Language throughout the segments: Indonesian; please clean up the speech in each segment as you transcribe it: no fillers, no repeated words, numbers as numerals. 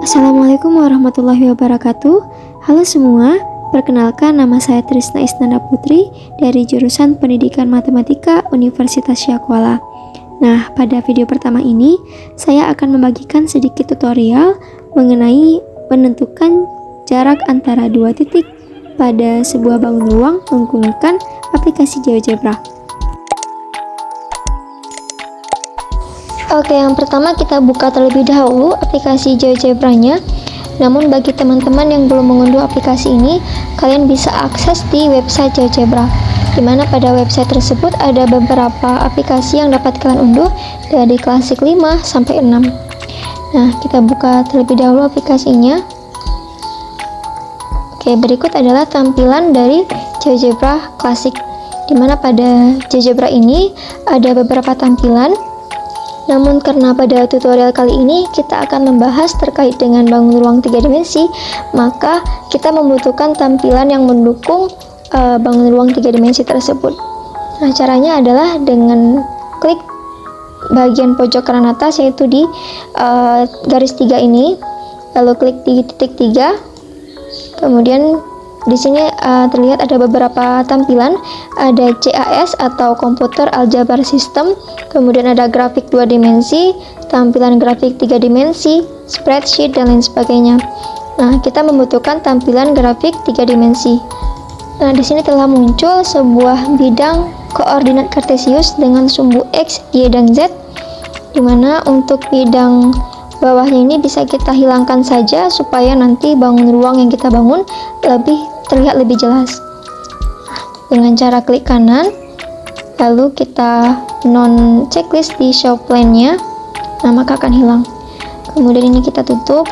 Assalamualaikum warahmatullahi wabarakatuh. Halo semua, perkenalkan nama saya Trisna Isnanda Putri dari jurusan Pendidikan Matematika Universitas Syakuala. Nah, pada video pertama ini, saya akan membagikan sedikit tutorial mengenai menentukan jarak antara dua titik pada sebuah bangun ruang menggunakan aplikasi GeoGebra. Oke, yang pertama kita buka terlebih dahulu aplikasi GeoGebra-nya. Namun bagi teman-teman yang belum mengunduh aplikasi ini, kalian bisa akses di website GeoGebra, di mana pada website tersebut ada beberapa aplikasi yang dapat kalian unduh dari klasik 5 sampai 6. Nah, kita buka terlebih dahulu aplikasinya. Oke, berikut adalah tampilan dari GeoGebra klasik, di mana pada GeoGebra ini ada beberapa tampilan. Namun karena pada tutorial kali ini kita akan membahas terkait dengan bangun ruang 3 dimensi, maka kita membutuhkan tampilan yang mendukung bangun ruang 3 dimensi tersebut. Nah, caranya adalah dengan klik bagian pojok kanan atas, yaitu di garis 3 ini, lalu klik di titik 3. Kemudian di sini terlihat ada beberapa tampilan, ada CAS atau Computer Algebra System, kemudian ada grafik 2 dimensi, tampilan grafik 3 dimensi, spreadsheet, dan lain sebagainya. Nah, kita membutuhkan tampilan grafik 3 dimensi. Nah, di sini telah muncul sebuah bidang koordinat kartesius dengan sumbu X, Y, dan Z, di mana untuk bidang bawahnya ini bisa kita hilangkan saja supaya nanti bangun ruang yang kita bangun terlihat lebih jelas. Dengan cara klik kanan, lalu kita non checklist di show plan-nya, nah maka akan hilang. Kemudian ini kita tutup,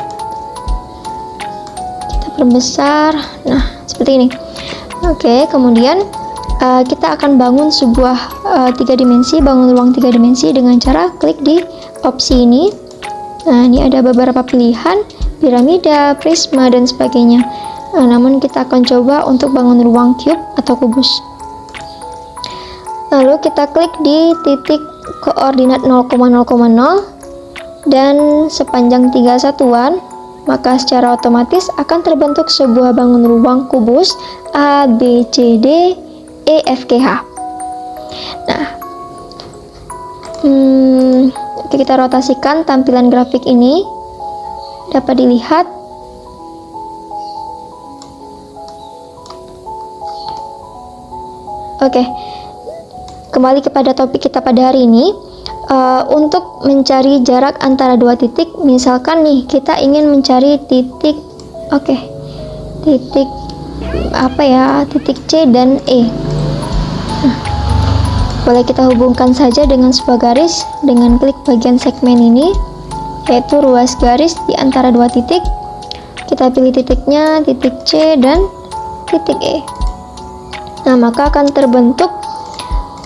kita perbesar, nah seperti ini. Oke, kemudian kita akan bangun sebuah 3 dimensi, bangun ruang 3 dimensi dengan cara klik di opsi ini. Nah, ini ada beberapa pilihan, piramida, prisma, dan sebagainya. Nah, namun kita akan coba untuk bangun ruang cube atau kubus. Lalu kita klik di titik koordinat 0,0,0 dan sepanjang 3 satuan, maka secara otomatis akan terbentuk sebuah bangun ruang kubus A, B, C, D, E, F, G, H. Nah, kita rotasikan tampilan grafik ini, dapat dilihat Oke, kembali kepada topik kita pada hari ini. Untuk mencari jarak antara dua titik, misalkan nih kita ingin mencari titik, titik titik C dan E. Nah, boleh kita hubungkan saja dengan sebuah garis dengan klik bagian segmen ini, yaitu ruas garis di antara dua titik. Kita pilih titiknya, titik C dan titik E. Nah, maka akan terbentuk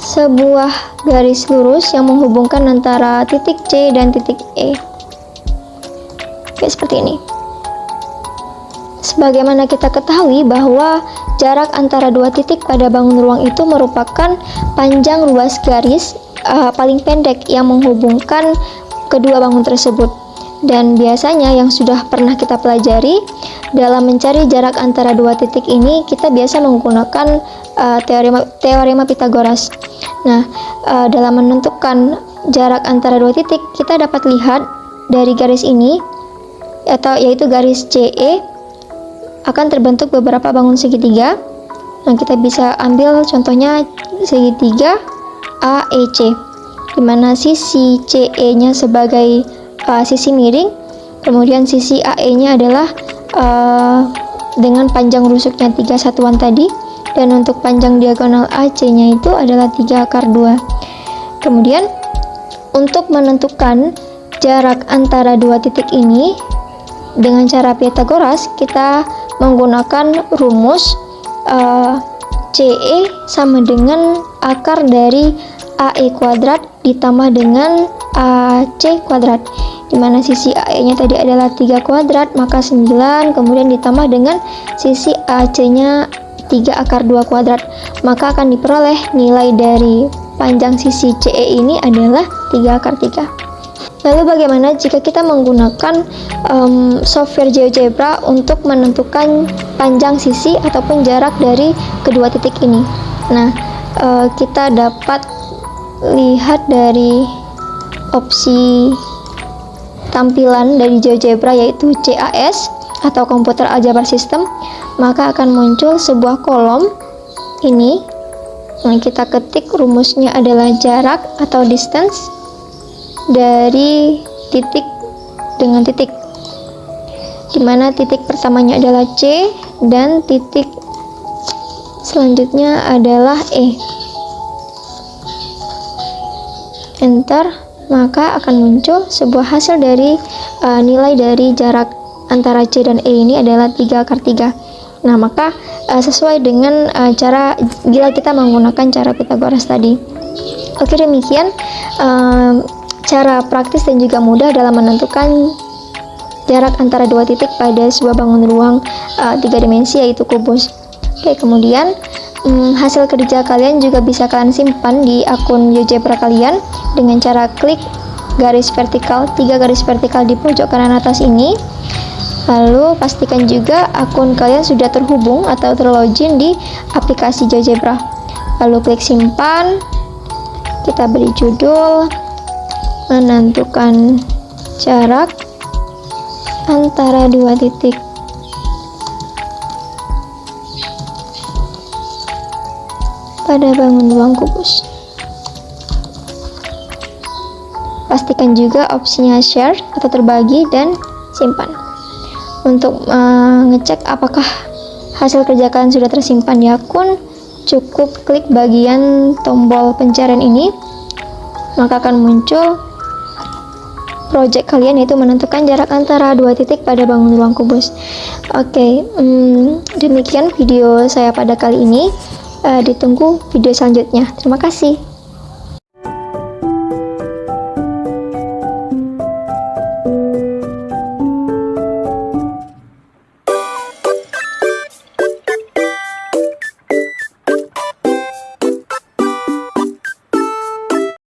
sebuah garis lurus yang menghubungkan antara titik C dan titik E. Oke, seperti ini. Sebagaimana kita ketahui bahwa jarak antara dua titik pada bangun ruang itu merupakan panjang ruas garis paling pendek yang menghubungkan kedua bangun tersebut. Dan biasanya yang sudah pernah kita pelajari, dalam mencari jarak antara dua titik ini kita biasa menggunakan teorema Pythagoras. Nah, dalam menentukan jarak antara dua titik, kita dapat lihat dari garis ini, yaitu garis CE, akan terbentuk beberapa bangun segitiga. Nah, kita bisa ambil contohnya segitiga AEC, di mana sisi CE-nya sebagai sisi miring, kemudian sisi AE-nya adalah dengan panjang rusuknya 3 satuan tadi, dan untuk panjang diagonal AC-nya itu adalah 3 akar 2. Kemudian untuk menentukan jarak antara dua titik ini dengan cara Pythagoras, kita menggunakan rumus CE sama dengan akar dari AE kuadrat ditambah dengan AC kuadrat, di mana sisi AE-nya tadi adalah 3 kuadrat, maka 9, kemudian ditambah dengan sisi AC-nya 3 akar 2 kuadrat, maka akan diperoleh nilai dari panjang sisi CE ini adalah 3 akar 3. Lalu bagaimana jika kita menggunakan software GeoGebra untuk menentukan panjang sisi ataupun jarak dari kedua titik ini? Nah, kita dapat lihat dari opsi tampilan dari GeoGebra yaitu CAS atau Computer Algebra System, maka akan muncul sebuah kolom ini. Nah, kita ketik rumusnya adalah jarak atau distance dari titik dengan titik, dimana titik pertamanya adalah C dan titik selanjutnya adalah E. Enter, maka akan muncul sebuah hasil dari nilai dari jarak antara C dan E ini adalah 3/3. Nah, maka sesuai dengan cara bila kita menggunakan cara Pythagoras tadi. Oke, demikian cara praktis dan juga mudah dalam menentukan jarak antara dua titik pada sebuah bangun ruang 3 dimensi yaitu kubus. Oke, kemudian hasil kerja kalian juga bisa kalian simpan di akun GeoGebra kalian dengan cara klik garis vertikal, 3 garis vertikal di pojok kanan atas ini. Lalu pastikan juga akun kalian sudah terhubung atau terlogin di aplikasi GeoGebra. Lalu klik simpan, kita beri judul menentukan jarak antara dua titik. Pada bangun ruang kubus. Pastikan juga opsinya share atau terbagi dan simpan. Untuk ngecek apakah hasil kerja kalian sudah tersimpan di akun, cukup klik bagian tombol pencarian ini, maka akan muncul project kalian, yaitu menentukan jarak antara dua titik pada bangun ruang kubus. Oke, demikian video saya pada kali ini. Ditunggu video selanjutnya. Terima kasih.